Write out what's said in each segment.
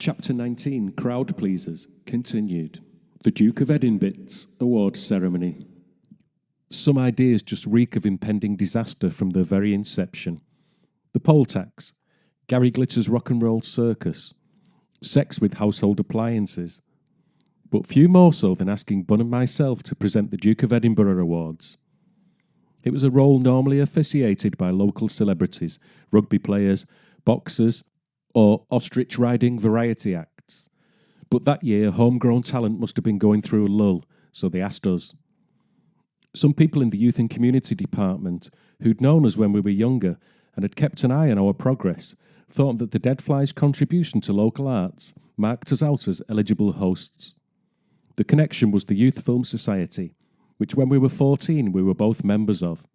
Chapter 19, Crowd Pleasers, continued. The Duke of Edinburgh's Awards Ceremony. Some ideas just reek of impending disaster from their very inception. The poll tax, Gary Glitter's rock and roll circus, sex with household appliances, but few more so than asking Bun and myself to present the Duke of Edinburgh Awards. It was a role normally officiated by local celebrities, rugby players, boxers, or ostrich-riding variety acts. But that year, homegrown talent must have been going through a lull, so they asked us. Some people in the Youth and Community Department, who'd known us when we were younger and had kept an eye on our progress, thought that the Dead Fly's contribution to local arts marked us out as eligible hosts. The connection was the Youth Film Society, which when we were 14 we were both members of.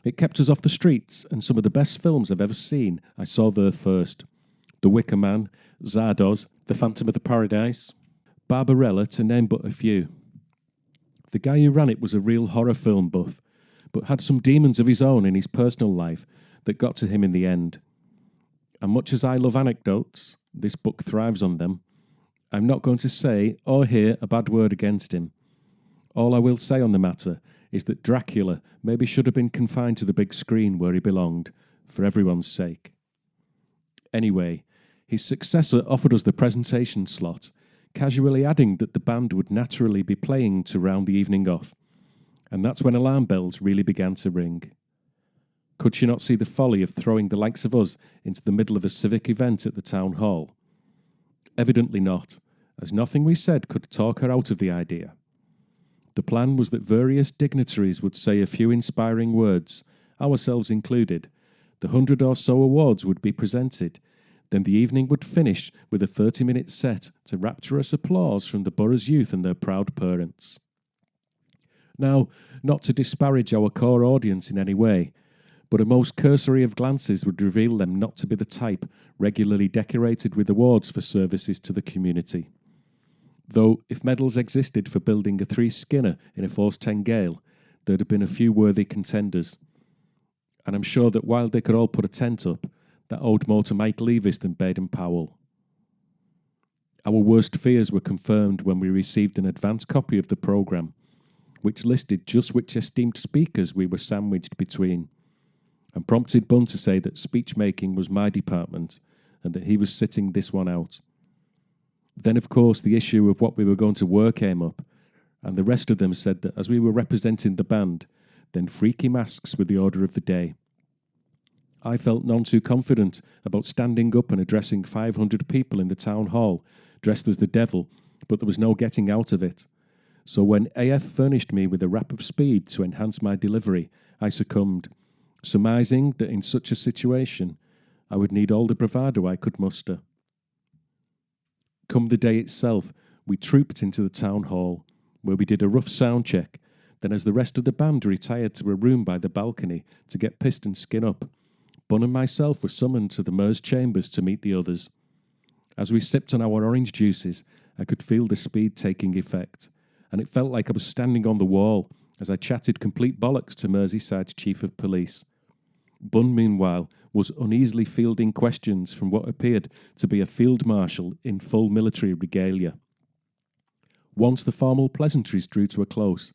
It kept us off the streets, and some of the best films I've ever seen I saw there first. The Wicker Man, Zardoz, The Phantom of the Paradise, Barbarella, to name but a few. The guy who ran it was a real horror film buff, but had some demons of his own in his personal life that got to him in the end. And much as I love anecdotes, this book thrives on them, I'm not going to say or hear a bad word against him. All I will say on the matter is that Dracula maybe should have been confined to the big screen where he belonged, for everyone's sake. Anyway, his successor offered us the presentation slot, casually adding that the band would naturally be playing to round the evening off, and that's when alarm bells really began to ring. Could she not see the folly of throwing the likes of us into the middle of a civic event at the town hall? Evidently not, as nothing we said could talk her out of the idea. The plan was that various dignitaries would say a few inspiring words, ourselves included. The 100 or so awards would be presented. Then the evening would finish with a 30-minute set to rapturous applause from the borough's youth and their proud parents. Now, not to disparage our core audience in any way, but a most cursory of glances would reveal them not to be the type regularly decorated with awards for services to the community. Though, if medals existed for building a 3 Skinner in a Force 10 gale, there'd have been a few worthy contenders. And I'm sure that while they could all put a tent up, that owed more to Mike Leavis than Baden-Powell. Our worst fears were confirmed when we received an advance copy of the programme, which listed just which esteemed speakers we were sandwiched between, and prompted Bun to say that speech-making was my department, and that he was sitting this one out. Then, of course, the issue of what we were going to wear came up, and the rest of them said that as we were representing the band, then freaky masks were the order of the day. I felt none too confident about standing up and addressing 500 people in the town hall, dressed as the devil, but there was no getting out of it. So when AF furnished me with a rap of speed to enhance my delivery, I succumbed, surmising that in such a situation, I would need all the bravado I could muster. Come the day itself, we trooped into the town hall, where we did a rough sound check. Then as the rest of the band retired to a room by the balcony to get pissed and skin up, Bun and myself were summoned to the Mayor's chambers to meet the others. As we sipped on our orange juices, I could feel the speed taking effect, and it felt like I was standing on the wall as I chatted complete bollocks to Merseyside's Chief of Police. Bun, meanwhile, was uneasily fielding questions from what appeared to be a field marshal in full military regalia. Once the formal pleasantries drew to a close,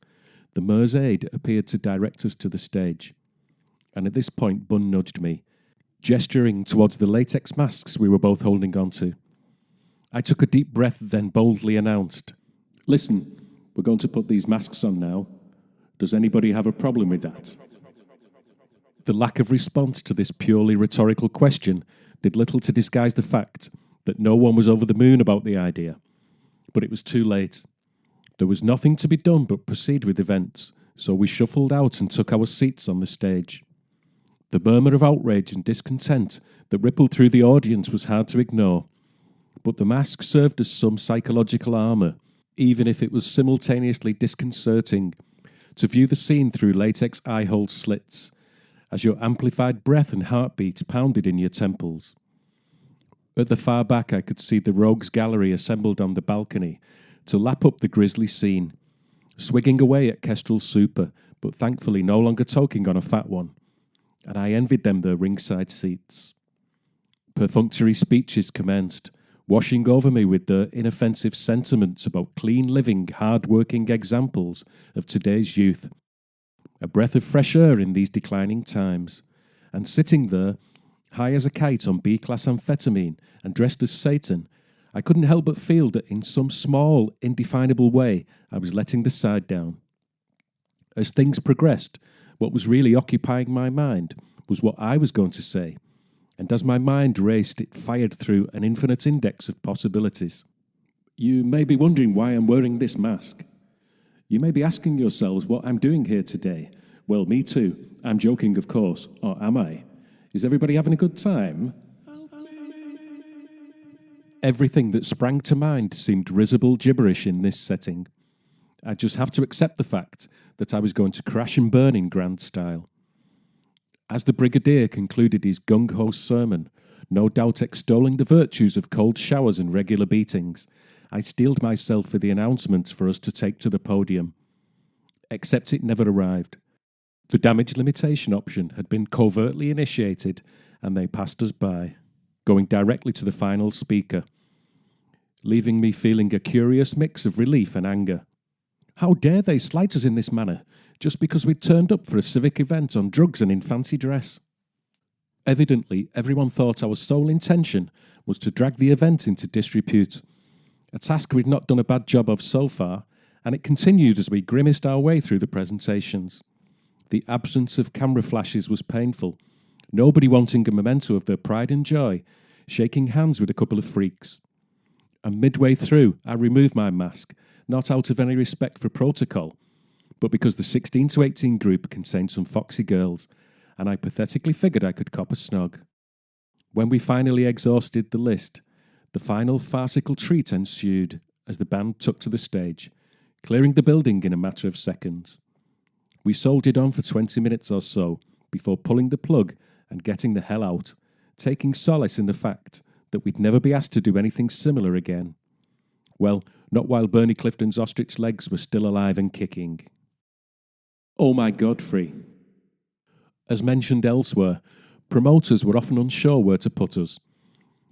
the Mayor's aide appeared to direct us to the stage, and at this point Bun nudged me, gesturing towards the latex masks we were both holding on to. I took a deep breath, then boldly announced, "Listen, we're going to put these masks on now. Does anybody have a problem with that?" The lack of response to this purely rhetorical question did little to disguise the fact that no one was over the moon about the idea. But it was too late. There was nothing to be done but proceed with events, so we shuffled out and took our seats on the stage. The murmur of outrage and discontent that rippled through the audience was hard to ignore, but the mask served as some psychological armour, even if it was simultaneously disconcerting to view the scene through latex eye-hole slits, as your amplified breath and heartbeat pounded in your temples. At the far back I could see the rogues gallery assembled on the balcony to lap up the grisly scene, swigging away at Kestrel Super, but thankfully no longer toking on a fat one, and I envied them their ringside seats. Perfunctory speeches commenced, washing over me with the inoffensive sentiments about clean living, hard-working examples of today's youth. A breath of fresh air in these declining times. And sitting there, high as a kite on B-class amphetamine and dressed as Satan, I couldn't help but feel that in some small, indefinable way, I was letting the side down. As things progressed, what was really occupying my mind was what I was going to say, and as my mind raced, it fired through an infinite index of possibilities. You may be wondering why I'm wearing this mask. You may be asking yourselves what I'm doing here today. Well, me too. I'm joking, of course. Or am I? Is everybody having a good time? Everything that sprang to mind seemed risible gibberish in this setting. I just have to accept the fact that I was going to crash and burn in grand style. As the Brigadier concluded his gung-ho sermon, no doubt extolling the virtues of cold showers and regular beatings, I steeled myself for the announcement for us to take to the podium. Except it never arrived. The damage limitation option had been covertly initiated, and they passed us by, going directly to the final speaker, leaving me feeling a curious mix of relief and anger. How dare they slight us in this manner, just because we'd turned up for a civic event on drugs and in fancy dress? Evidently, everyone thought our sole intention was to drag the event into disrepute, a task we'd not done a bad job of so far, and it continued as we grimaced our way through the presentations. The absence of camera flashes was painful, nobody wanting a memento of their pride and joy, shaking hands with a couple of freaks. And midway through, I removed my mask, not out of any respect for protocol, but because the 16 to 18 group contained some foxy girls, and I pathetically figured I could cop a snog. When we finally exhausted the list, the final farcical treat ensued as the band took to the stage, clearing the building in a matter of seconds. We soldiered on for 20 minutes or so before pulling the plug and getting the hell out, taking solace in the fact that we'd never be asked to do anything similar again. Well, not while Bernie Clifton's ostrich legs were still alive and kicking. Oh my Godfrey. As mentioned elsewhere, promoters were often unsure where to put us.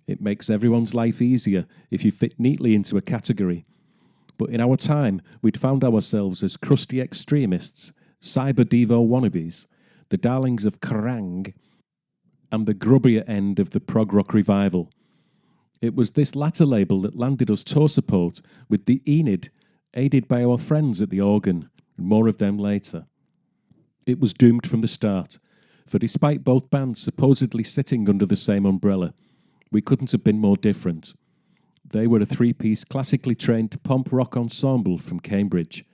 It makes everyone's life easier if you fit neatly into a category. But in our time, we'd found ourselves as crusty extremists, cyber devo wannabes, the darlings of Kerrang, and the grubbier end of the prog rock revival. It was this latter label that landed us tour support with the Enid, aided by our friends at the organ, and more of them later. It was doomed from the start, for despite both bands supposedly sitting under the same umbrella, we couldn't have been more different. They were a three-piece classically trained pomp rock ensemble from Cambridge,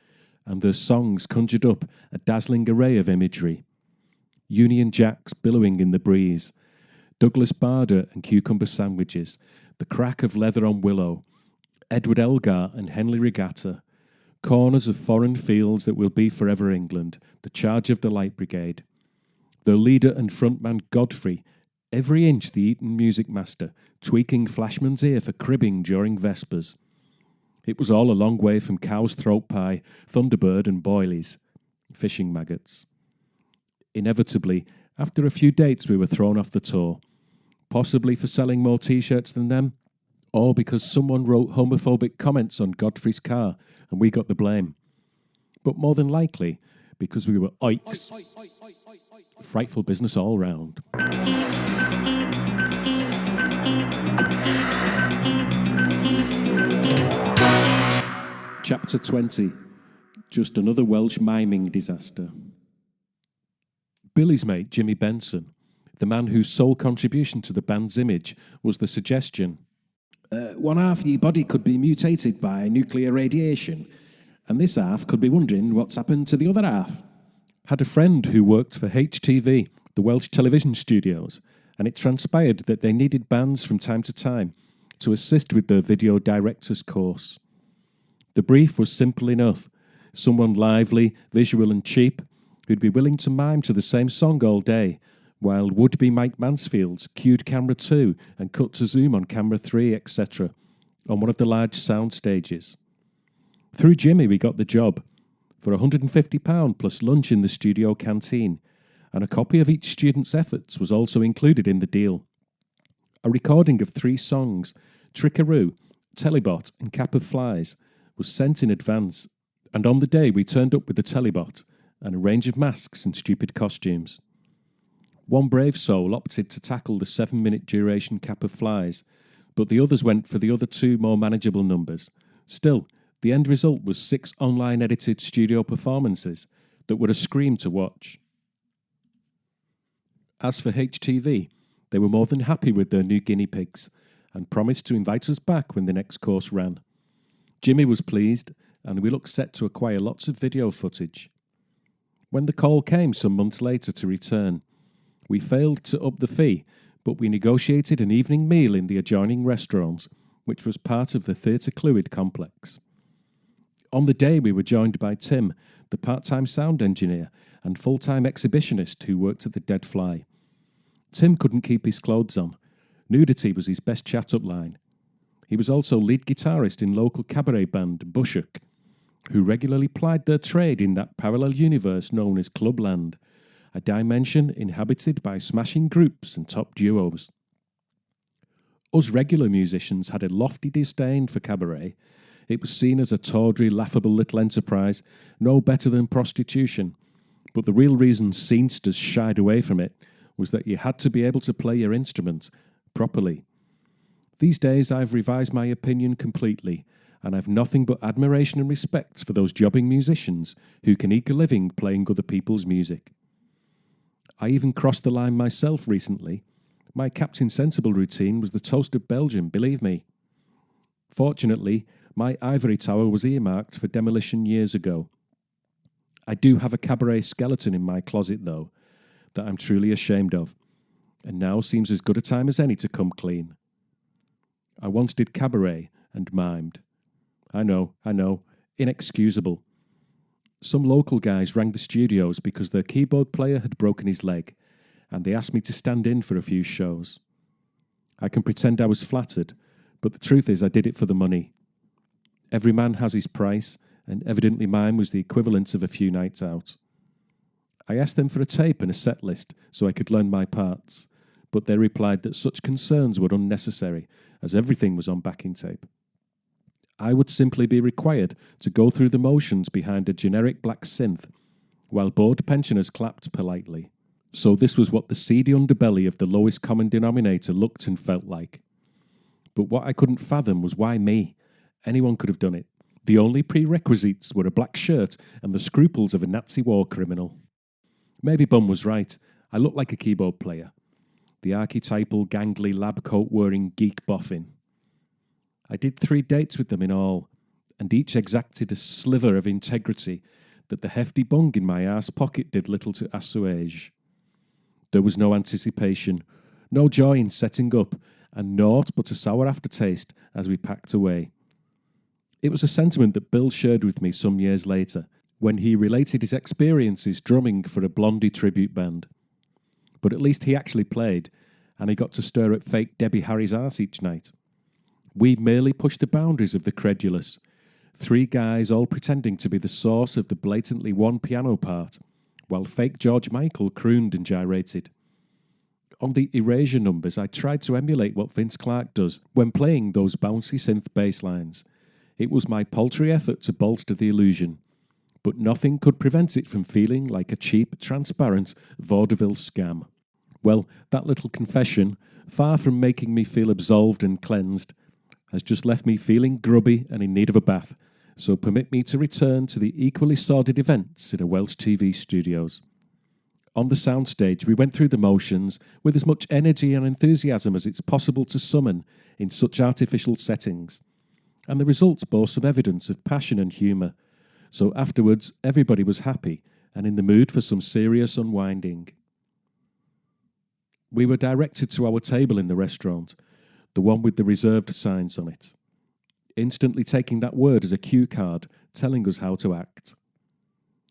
and their songs conjured up a dazzling array of imagery. Union Jacks billowing in the breeze, Douglas Bader and cucumber sandwiches, the crack of leather on willow, Edward Elgar and Henley Regatta, corners of foreign fields that will be forever England, the charge of the Light Brigade. Their leader and frontman Godfrey, every inch the Eton music master, tweaking Flashman's ear for cribbing during Vespers. It was all a long way from cow's throat pie, Thunderbird and boilies, fishing maggots. Inevitably, after a few dates we were thrown off the tour, possibly for selling more t-shirts than them, or because someone wrote homophobic comments on Godfrey's car and we got the blame. But more than likely, because we were oiks. Frightful business all round. Chapter 20. Just another Welsh miming disaster. Billy's mate, Jimmy Benson, the man whose sole contribution to the band's image was the suggestion, one half of your body could be mutated by nuclear radiation, and this half could be wondering what's happened to the other half. Had a friend who worked for HTV, the Welsh television studios, and it transpired that they needed bands from time to time to assist with their video director's course. The brief was simple enough. Someone lively, visual and cheap, who'd be willing to mime to the same song all day, while would-be Mike Mansfields cued camera 2 and cut to zoom on camera 3, etc., on one of the large sound stages. Through Jimmy we got the job, for £150 plus lunch in the studio canteen, and a copy of each student's efforts was also included in the deal. A recording of 3 songs, Trickaroo, Telebot and Cap of Flies was sent in advance, and on the day we turned up with the Telebot and a range of masks and stupid costumes. One brave soul opted to tackle the 7-minute duration Cap of Flies, but the others went for the other 2 more manageable numbers. Still, the end result was 6 online edited studio performances that were a scream to watch. As for HTV, they were more than happy with their new guinea pigs and promised to invite us back when the next course ran. Jimmy was pleased, and we looked set to acquire lots of video footage. When the call came some months later to return, we failed to up the fee, but we negotiated an evening meal in the adjoining restaurant, which was part of the Theatre Clwyd complex. On the day we were joined by Tim, the part-time sound engineer and full-time exhibitionist who worked at the Dead Fly. Tim couldn't keep his clothes on. Nudity was his best chat-up line. He was also lead guitarist in local cabaret band Bushuk, who regularly plied their trade in that parallel universe known as Clubland, a dimension inhabited by smashing groups and top duos. Us regular musicians had a lofty disdain for cabaret. It was seen as a tawdry, laughable little enterprise, no better than prostitution. But the real reason scenesters shied away from it was that you had to be able to play your instrument properly. These days I've revised my opinion completely, and I've nothing but admiration and respect for those jobbing musicians who can eke a living playing other people's music. I even crossed the line myself recently. My Captain Sensible routine was the Toast of Belgium, believe me. Fortunately, my ivory tower was earmarked for demolition years ago. I do have a cabaret skeleton in my closet, though, that I'm truly ashamed of, and now seems as good a time as any to come clean. I once did cabaret and mimed. I know, inexcusable. Some local guys rang the studios because their keyboard player had broken his leg, and they asked me to stand in for a few shows. I can pretend I was flattered, but the truth is I did it for the money. Every man has his price, and evidently mine was the equivalent of a few nights out. I asked them for a tape and a set list so I could learn my parts, but they replied that such concerns were unnecessary, as everything was on backing tape. I would simply be required to go through the motions behind a generic black synth, while bored pensioners clapped politely. So this was what the seedy underbelly of the lowest common denominator looked and felt like. But what I couldn't fathom was why me? Anyone could have done it. The only prerequisites were a black shirt and the scruples of a Nazi war criminal. Maybe Bum was right. I looked like a keyboard player. The archetypal, gangly, lab coat-wearing geek boffin. I did 3 dates with them in all, and each exacted a sliver of integrity that the hefty bung in my arse pocket did little to assuage. There was no anticipation, no joy in setting up, and naught but a sour aftertaste as we packed away. It was a sentiment that Bill shared with me some years later, when he related his experiences drumming for a Blondie tribute band. But at least he actually played, and he got to stir at fake Debbie Harry's arse each night. We merely pushed the boundaries of the credulous, 3 guys all pretending to be the source of the blatantly one piano part, while fake George Michael crooned and gyrated. On the Erasure numbers, I tried to emulate what Vince Clarke does when playing those bouncy synth bass lines. It was my paltry effort to bolster the illusion, but nothing could prevent it from feeling like a cheap, transparent vaudeville scam. Well, that little confession, far from making me feel absolved and cleansed, has just left me feeling grubby and in need of a bath, so permit me to return to the equally sordid events in a Welsh TV studios. On the soundstage, we went through the motions with as much energy and enthusiasm as it's possible to summon in such artificial settings, and the results bore some evidence of passion and humour, so afterwards everybody was happy and in the mood for some serious unwinding. We were directed to our table in the restaurant, the one with the reserved signs on it, instantly taking that word as a cue card, telling us how to act.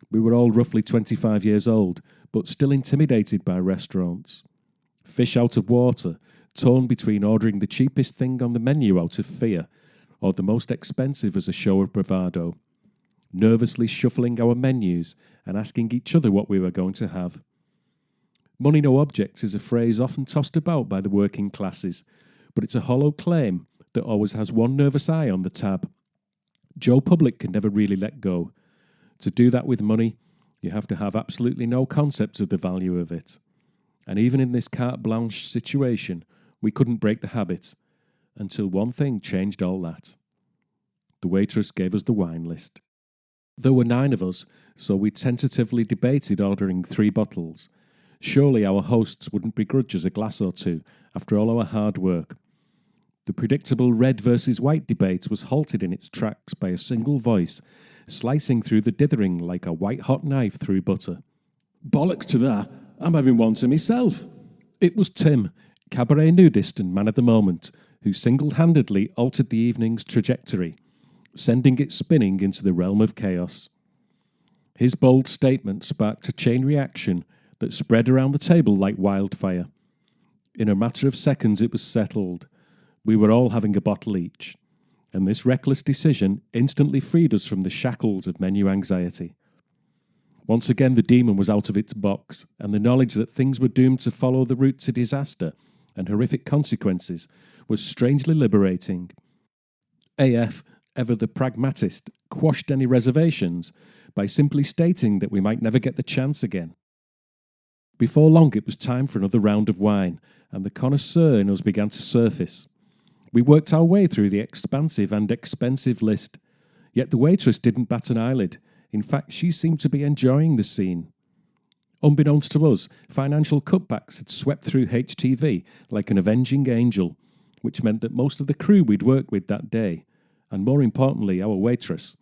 We were all roughly 25 years old, but still intimidated by restaurants. Fish out of water, torn between ordering the cheapest thing on the menu out of fear, or the most expensive as a show of bravado, nervously shuffling our menus and asking each other what we were going to have. Money no object is a phrase often tossed about by the working classes, but it's a hollow claim that always has one nervous eye on the tab. Joe Public can never really let go. To do that with money, you have to have absolutely no concept of the value of it. And even in this carte blanche situation, we couldn't break the habit until one thing changed all that. The waitress gave us the wine list. There were 9 of us, so we tentatively debated ordering 3 bottles. Surely our hosts wouldn't begrudge us a glass or 2 after all our hard work. The predictable red versus white debate was halted in its tracks by a single voice, slicing through the dithering like a white-hot knife through butter. "Bollocks to that, I'm having one to myself." It was Tim, cabaret nudist and man of the moment, who single-handedly altered the evening's trajectory, sending it spinning into the realm of chaos. His bold statement sparked a chain reaction that spread around the table like wildfire. In a matter of seconds it was settled. We were all having a bottle each, and this reckless decision instantly freed us from the shackles of menu anxiety. Once again the demon was out of its box, and the knowledge that things were doomed to follow the route to disaster and horrific consequences was strangely liberating. AF, ever the pragmatist, quashed any reservations by simply stating that we might never get the chance again. Before long it was time for another round of wine, and the connoisseur in us began to surface. We worked our way through the expansive and expensive list, yet the waitress didn't bat an eyelid. In fact, she seemed to be enjoying the scene. Unbeknownst to us, financial cutbacks had swept through HTV like an avenging angel, which meant that most of the crew we'd worked with that day, and more importantly our waitress,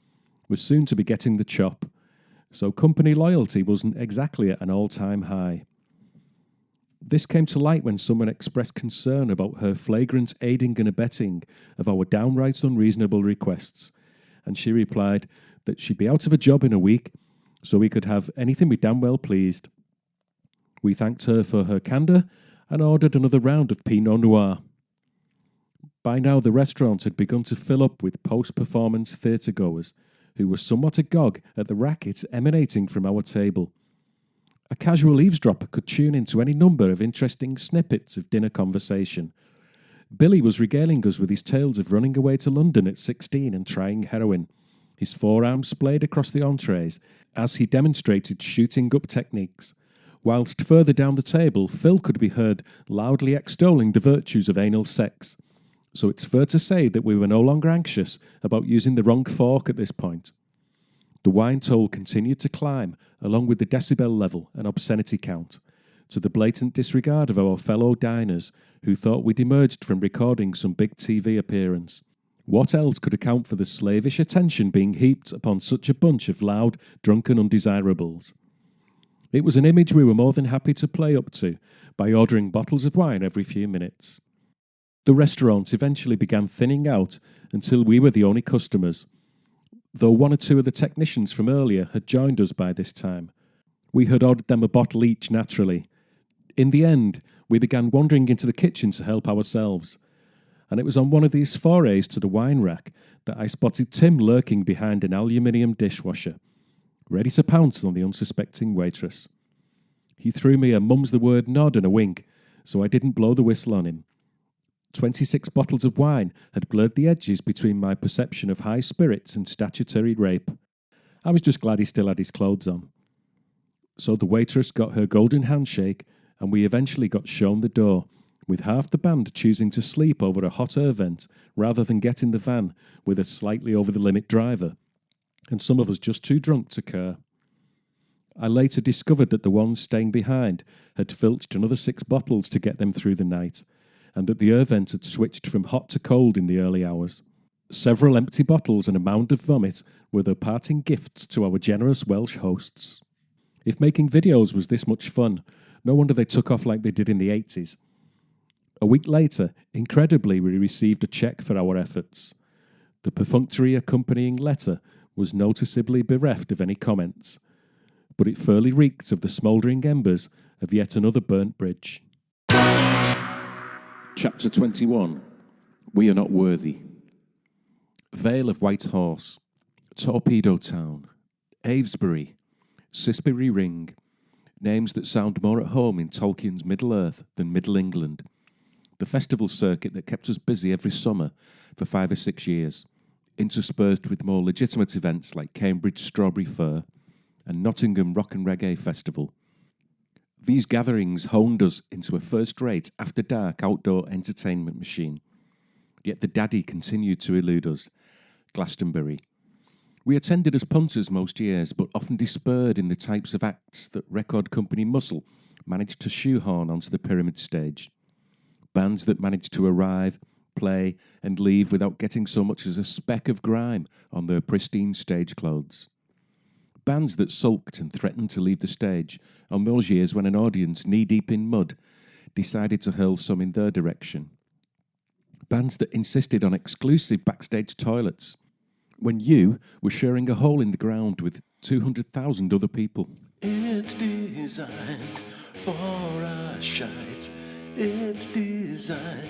was soon to be getting the chop, so company loyalty wasn't exactly at an all-time high. This came to light when someone expressed concern about her flagrant aiding and abetting of our downright unreasonable requests, and she replied that she'd be out of a job in a week, so we could have anything we damn well pleased. We thanked her for her candour and ordered another round of Pinot Noir. By now the restaurant had begun to fill up with post-performance theatre-goers who were somewhat agog at the racket emanating from our table. A casual eavesdropper could tune into any number of interesting snippets of dinner conversation. Billy was regaling us with his tales of running away to London at 16 and trying heroin, his forearms splayed across the entrees as he demonstrated shooting up techniques, whilst further down the table Phil could be heard loudly extolling the virtues of anal sex. So it's fair to say that we were no longer anxious about using the wrong fork at this point. The wine toll continued to climb, along with the decibel level and obscenity count, to the blatant disregard of our fellow diners who thought we'd emerged from recording some big TV appearance. What else could account for the slavish attention being heaped upon such a bunch of loud, drunken undesirables? It was an image we were more than happy to play up to by ordering bottles of wine every few minutes. The restaurant eventually began thinning out until we were the only customers, though 1 or 2 of the technicians from earlier had joined us by this time. We had ordered them a bottle each naturally. In the end, we began wandering into the kitchen to help ourselves, and it was on one of these forays to the wine rack that I spotted Tim lurking behind an aluminium dishwasher, ready to pounce on the unsuspecting waitress. He threw me a mum's-the-word nod and a wink, so I didn't blow the whistle on him. 26 bottles of wine had blurred the edges between my perception of high spirits and statutory rape. I was just glad he still had his clothes on. So the waitress got her golden handshake, and we eventually got shown the door, with half the band choosing to sleep over a hot air vent rather than get in the van with a slightly over-the-limit driver, and some of us just too drunk to care. I later discovered that the ones staying behind had filched another 6 bottles to get them through the night, and that the air vent had switched from hot to cold in the early hours. Several empty bottles and a mound of vomit were the parting gifts to our generous Welsh hosts. If making videos was this much fun, no wonder they took off like they did in the 80s. A week later, incredibly, we received a cheque for our efforts. The perfunctory accompanying letter was noticeably bereft of any comments, but it fairly reeked of the smouldering embers of yet another burnt bridge. Chapter 21. We are not worthy. Vale of White Horse, Torpedo Town, Avesbury, Sisbury Ring, names that sound more at home in Tolkien's Middle-earth than Middle England. the festival circuit that kept us busy every summer for 5 or 6 years, interspersed with more legitimate events like Cambridge Strawberry Fair and Nottingham Rock and Reggae Festival. These gatherings honed us into a first-rate after-dark outdoor entertainment machine. Yet the daddy continued to elude us, Glastonbury. We attended as punters most years, but often despaired in the types of acts that record company Muscle managed to shoehorn onto the pyramid stage. Bands that managed to arrive, play, and leave without getting so much as a speck of grime on their pristine stage clothes. Bands that sulked and threatened to leave the stage on those years when an audience knee-deep in mud decided to hurl some in their direction. Bands that insisted on exclusive backstage toilets when you were sharing a hole in the ground with 200,000 other people. It's designed for our shite. It's designed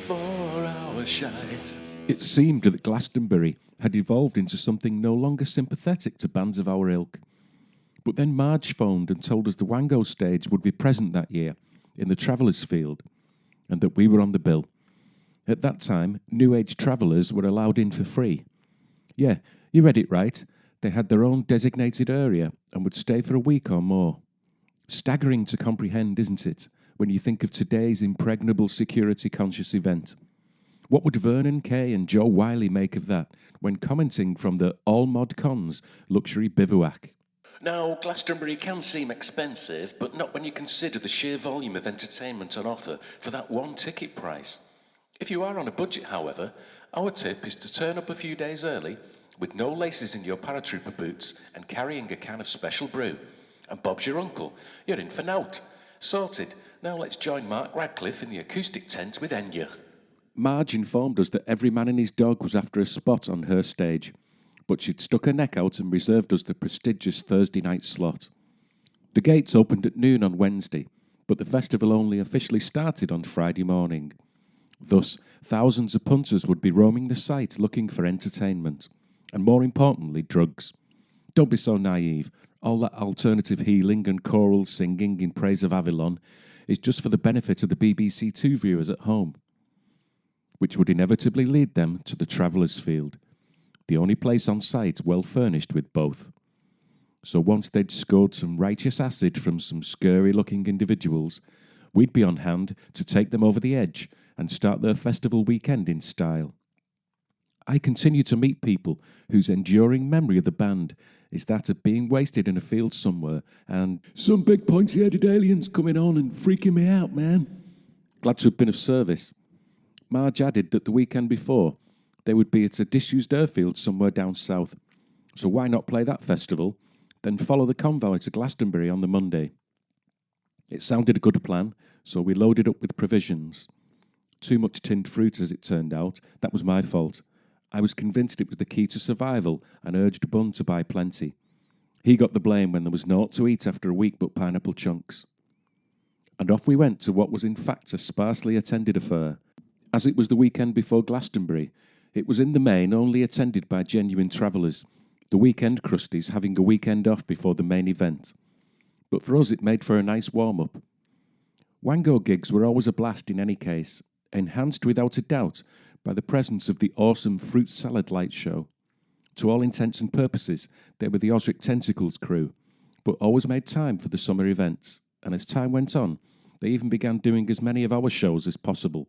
for our shite. It seemed that Glastonbury had evolved into something no longer sympathetic to bands of our ilk. But then Marge phoned and told us the Wango stage would be present that year in the Travellers' Field, and that we were on the bill. At that time, New Age travellers were allowed in for free. Yeah, you read it right. They had their own designated area and would stay for a week or more. Staggering to comprehend, isn't it, when you think of today's impregnable security-conscious event? What would Vernon Kay and Joe Wiley make of that when commenting from the All Mod Cons luxury bivouac? Now, Glastonbury can seem expensive, but not when you consider the sheer volume of entertainment on offer for that one ticket price. If you are on a budget, however, our tip is to turn up a few days early with no laces in your paratrooper boots and carrying a can of special brew. And Bob's your uncle. You're in for nought. Sorted. Now let's join Mark Radcliffe in the acoustic tent with Enya. Marge informed us that every man and his dog was after a spot on her stage, but she'd stuck her neck out and reserved us the prestigious Thursday night slot. The gates opened at noon on Wednesday, but the festival only officially started on Friday morning. Thus, thousands of punters would be roaming the site looking for entertainment, and more importantly, drugs. Don't be so naive. All that alternative healing and choral singing in praise of Avalon is just for the benefit of the BBC Two viewers at home, which would inevitably lead them to the Travellers' Field, the only place on site well furnished with both. So once they'd scored some righteous acid from some scurry-looking individuals, we'd be on hand to take them over the edge and start their festival weekend in style. I continue to meet people whose enduring memory of the band is that of being wasted in a field somewhere and some big pointy-headed aliens coming on and freaking me out, man. Glad to have been of service. Marge added that the weekend before, they would be at a disused airfield somewhere down south. So why not play that festival, then follow the convoy to Glastonbury on the Monday? It sounded a good plan, so we loaded up with provisions. Too much tinned fruit, as it turned out. That was my fault. I was convinced it was the key to survival and urged Bun to buy plenty. He got the blame when there was naught to eat after a week but pineapple chunks. And off we went to what was in fact a sparsely attended affair. As it was the weekend before Glastonbury, it was in the main only attended by genuine travellers, the weekend crusties having a weekend off before the main event. But for us it made for a nice warm-up. Wango gigs were always a blast in any case, enhanced without a doubt by the presence of the awesome fruit salad light show. To all intents and purposes, they were the Osric Tentacles crew, but always made time for the summer events, and as time went on, they even began doing as many of our shows as possible.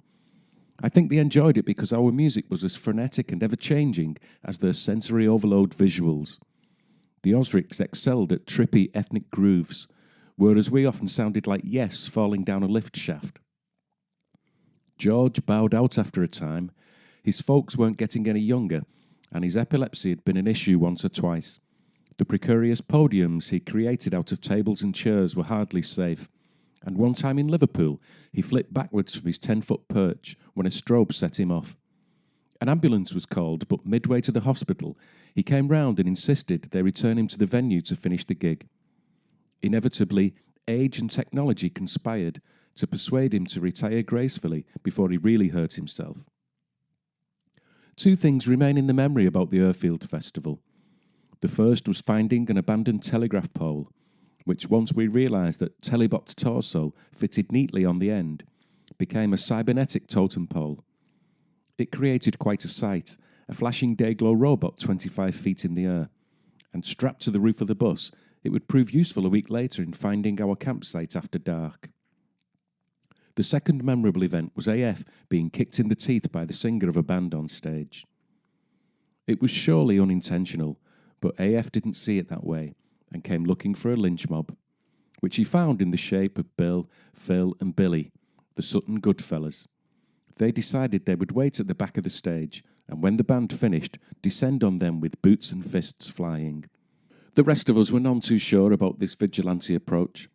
I think they enjoyed it because our music was as frenetic and ever-changing as their sensory overload visuals. The Osrics excelled at trippy ethnic grooves, whereas we often sounded like Yes falling down a lift shaft. George bowed out after a time. His folks weren't getting any younger, and his epilepsy had been an issue once or twice. The precarious podiums he created out of tables and chairs were hardly safe, and one time in Liverpool, he flipped backwards from his 10-foot perch when a strobe set him off. An ambulance was called, but midway to the hospital, he came round and insisted they return him to the venue to finish the gig. Inevitably, age and technology conspired to persuade him to retire gracefully before he really hurt himself. Two things remain in the memory about the Airfield Festival. The first was finding an abandoned telegraph pole, which once we realised that Telebot's torso fitted neatly on the end, became a cybernetic totem pole. It created quite a sight, a flashing day-glow robot 25 feet in the air, and strapped to the roof of the bus, it would prove useful a week later in finding our campsite after dark. The second memorable event was AF being kicked in the teeth by the singer of a band on stage. It was surely unintentional, but AF didn't see it that way and came looking for a lynch mob, which he found in the shape of Bill, Phil and Billy, the Sutton Goodfellas. They decided they would wait at the back of the stage and when the band finished, descend on them with boots and fists flying. The rest of us were none too sure about this vigilante approach,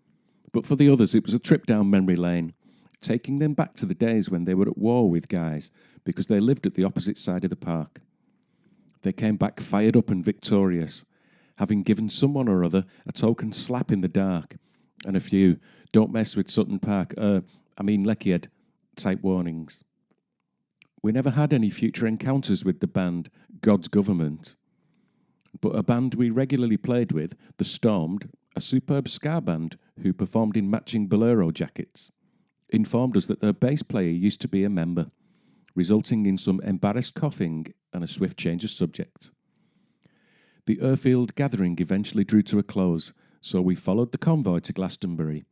but for the others it was a trip down memory lane, taking them back to the days when they were at war with guys because they lived at the opposite side of the park. They came back fired up and victorious, having given someone or other a token slap in the dark and a few "don't mess with Sutton Park, Leckhead" type warnings. We never had any future encounters with the band God's Government, but a band we regularly played with, The Stormed, a superb ska band who performed in matching bolero jackets, informed us that their bass player used to be a member, resulting in some embarrassed coughing and a swift change of subject. The Erfield gathering eventually drew to a close, so we followed the convoy to Glastonbury,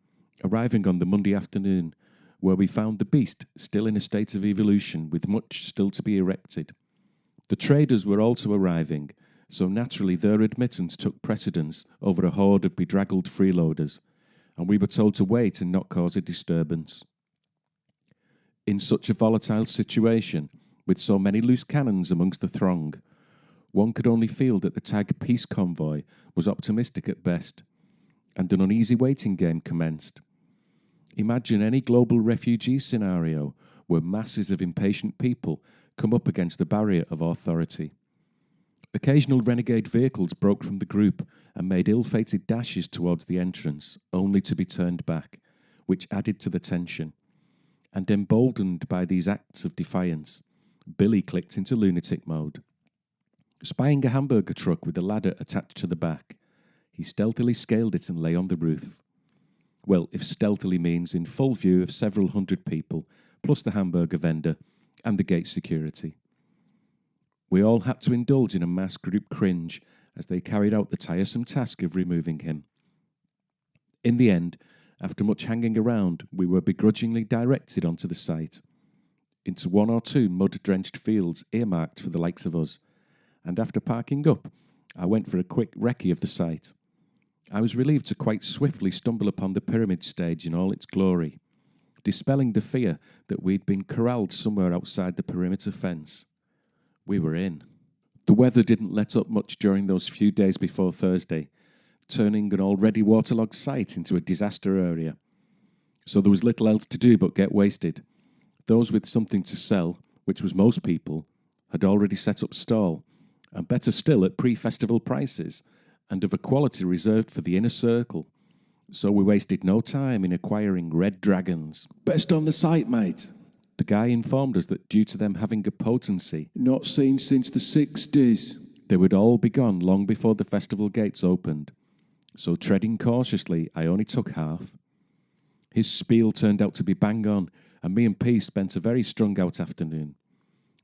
arriving on the Monday afternoon, where we found the beast still in a state of evolution with much still to be erected. The traders were also arriving, so naturally their admittance took precedence over a horde of bedraggled freeloaders, and we were told to wait and not cause a disturbance. In such a volatile situation, with so many loose cannons amongst the throng, one could only feel that the tag peace convoy was optimistic at best, and an uneasy waiting game commenced. Imagine any global refugee scenario where masses of impatient people come up against the barrier of authority. Occasional renegade vehicles broke from the group and made ill-fated dashes towards the entrance, only to be turned back, which added to the tension. And emboldened by these acts of defiance, Billy clicked into lunatic mode. Spying a hamburger truck with a ladder attached to the back, he stealthily scaled it and lay on the roof. Well, if stealthily means in full view of several hundred people, plus the hamburger vendor and the gate security. We all had to indulge in a mass group cringe as they carried out the tiresome task of removing him. In the end, after much hanging around, we were begrudgingly directed onto the site, into one or two mud-drenched fields earmarked for the likes of us, and after parking up, I went for a quick recce of the site. I was relieved to quite swiftly stumble upon the pyramid stage in all its glory, dispelling the fear that we'd been corralled somewhere outside the perimeter fence. We were in. The weather didn't let up much during those few days before Thursday, turning an already waterlogged site into a disaster area. So there was little else to do but get wasted. Those with something to sell, which was most people, had already set up stall, and better still at pre-festival prices, and of a quality reserved for the inner circle. So we wasted no time in acquiring red dragons. Best on the site, mate. The guy informed us that due to them having a potency not seen since the 60s, they would all be gone long before the festival gates opened. So treading cautiously, I only took half. His spiel turned out to be bang on, and me and P spent a very strung-out afternoon,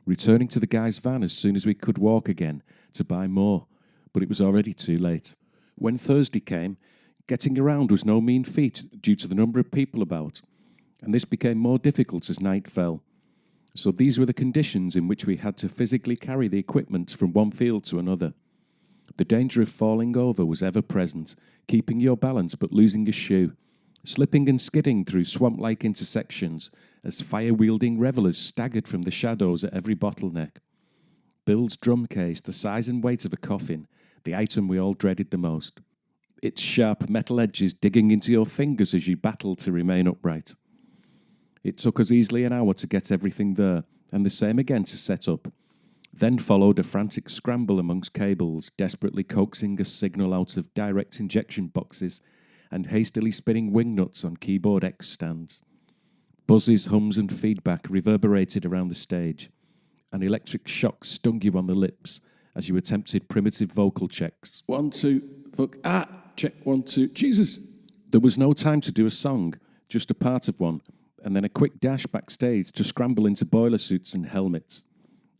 returning to the guy's van as soon as we could walk again to buy more, but it was already too late. When Thursday came, getting around was no mean feat due to the number of people about, and this became more difficult as night fell. So these were the conditions in which we had to physically carry the equipment from one field to another. The danger of falling over was ever present, keeping your balance but losing a shoe, slipping and skidding through swamp-like intersections as fire-wielding revellers staggered from the shadows at every bottleneck. Bill's drum case, the size and weight of a coffin, the item we all dreaded the most. Its sharp metal edges digging into your fingers as you battled to remain upright. It took us easily an hour to get everything there, and the same again to set up. Then followed a frantic scramble amongst cables, desperately coaxing a signal out of direct injection boxes and hastily spinning wing nuts on keyboard X stands. Buzzes, hums and feedback reverberated around the stage, and electric shocks stung you on the lips as you attempted primitive vocal checks. 1, 2, fuck, check 1, 2, Jesus. There was no time to do a song, just a part of one, and then a quick dash backstage to scramble into boiler suits and helmets.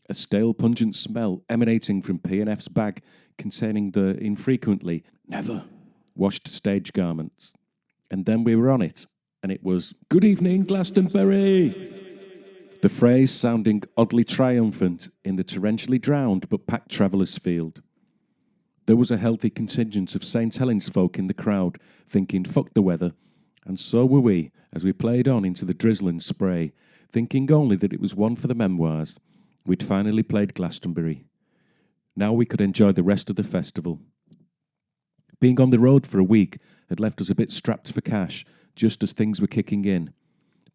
A stale, pungent smell emanating from P&F's bag containing the infrequently never washed stage garments. And then we were on it, and it was, "Good evening, Glastonbury!" The phrase sounding oddly triumphant in the torrentially drowned but packed travellers' field. There was a healthy contingent of St. Helens folk in the crowd, thinking, "Fuck the weather," and so were we, as we played on into the drizzle and spray, thinking only that it was one for the memoirs. We'd finally played Glastonbury. Now we could enjoy the rest of the festival. Being on the road for a week had left us a bit strapped for cash, just as things were kicking in.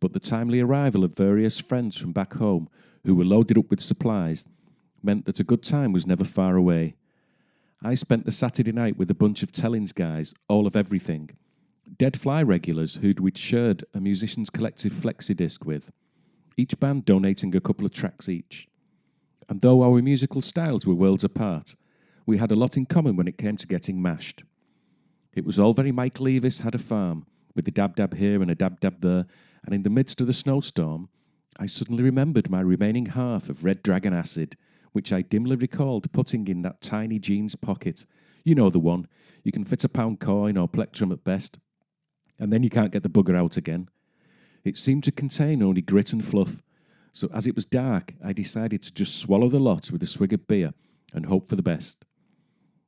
But the timely arrival of various friends from back home, who were loaded up with supplies, meant that a good time was never far away. I spent the Saturday night with a bunch of Tellings guys, all of everything. Dead Fly regulars who'd we'd shared a musicians' collective flexi-disc with, each band donating a couple of tracks each. And though our musical styles were worlds apart, we had a lot in common when it came to getting mashed. It was all very Mike Leavis Had a Farm, with a dab-dab here and a dab-dab there, and in the midst of the snowstorm, I suddenly remembered my remaining half of Red Dragon Acid, which I dimly recalled putting in that tiny jeans pocket. You know the one. You can fit a pound coin or plectrum at best, and then you can't get the bugger out again. It seemed to contain only grit and fluff, so as it was dark, I decided to just swallow the lot with a swig of beer and hope for the best.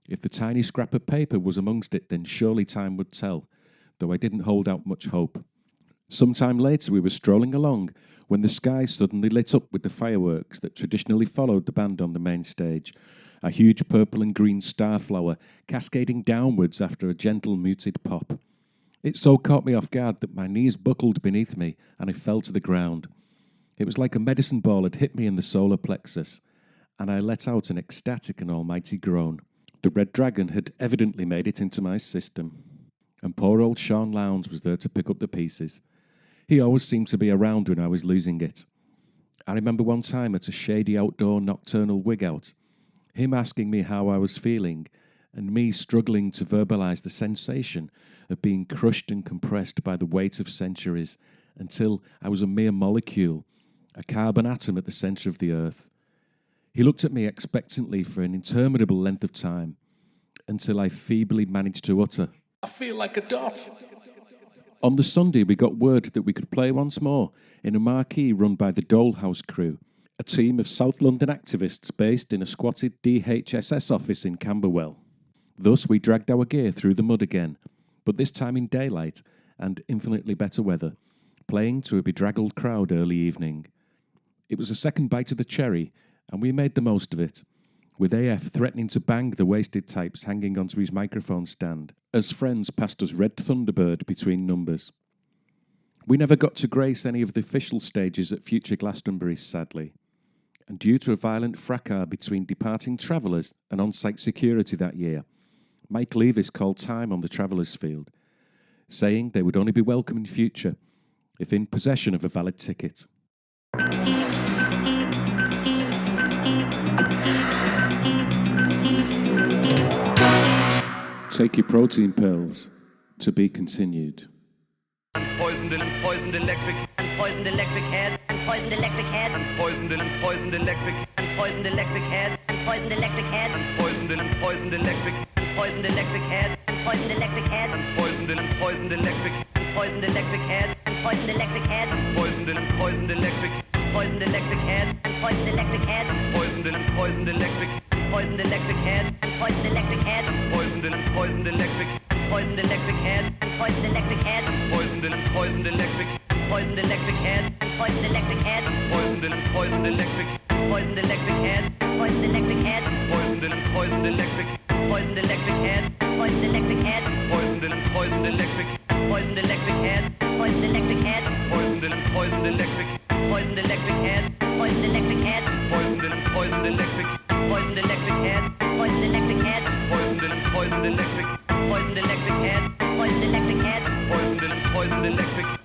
If the tiny scrap of paper was amongst it, then surely time would tell, though I didn't hold out much hope. Sometime later we were strolling along when the sky suddenly lit up with the fireworks that traditionally followed the band on the main stage, a huge purple and green starflower cascading downwards after a gentle muted pop. It so caught me off guard that my knees buckled beneath me and I fell to the ground. It was like a medicine ball had hit me in the solar plexus, and I let out an ecstatic and almighty groan. The Red Dragon had evidently made it into my system, and poor old Sean Lowndes was there to pick up the pieces. He always seemed to be around when I was losing it. I remember one time at a shady outdoor nocturnal wig-out, him asking me how I was feeling, and me struggling to verbalise the sensation of being crushed and compressed by the weight of centuries until I was a mere molecule, a carbon atom at the centre of the earth. He looked at me expectantly for an interminable length of time, until I feebly managed to utter, "I feel like a dot." On the Sunday, we got word that we could play once more in a marquee run by the Dolehouse crew, a team of South London activists based in a squatted DHSS office in Camberwell. Thus, we dragged our gear through the mud again, but this time in daylight and infinitely better weather, playing to a bedraggled crowd early evening. It was a second bite of the cherry, and we made the most of it, with AF threatening to bang the wasted types hanging onto his microphone stand, as friends passed us Red Thunderbird between numbers. We never got to grace any of the official stages at future Glastonburys, sadly, and due to a violent fracas between departing travellers and on-site security that year, Mike Leavis called time on the travellers' field, saying they would only be welcome in future if in possession of a valid ticket. Take your protein pills. To be continued. Poisoned electric head. Poisoned electric head. Poisoned electric. Poisoned electric head. Poisoned electric head. Poisoned electric. Poisoned electric head. Poisoned electric head. Poisoned electric. Poisoned electric head. Poisoned electric head. Poisoned electric. Poisoned electric head. Poisoned electric head. Poisoned electric. Poisoned electric head. Poisoned electric head. Poisoned electric. Poisoned electric head. Poisoned electric head. Poisoned electric. Poisoned electric head. Poisoned electric head. Poisoned electric. Poisoned electric head. Poisoned electric head. Poisoned electric. Poisoned electric head. Poisoned electric head. Poisoned electric. Poisoned electric head. Poisoned electric head. Poisoned electric. Poisoned electric head. Poisoned electric head. Poisoned electric. Poisoned electric head. Poisoned electric head. Poisoned electric. Poisoned electric head. Poisoned electric head. Poisoned electric.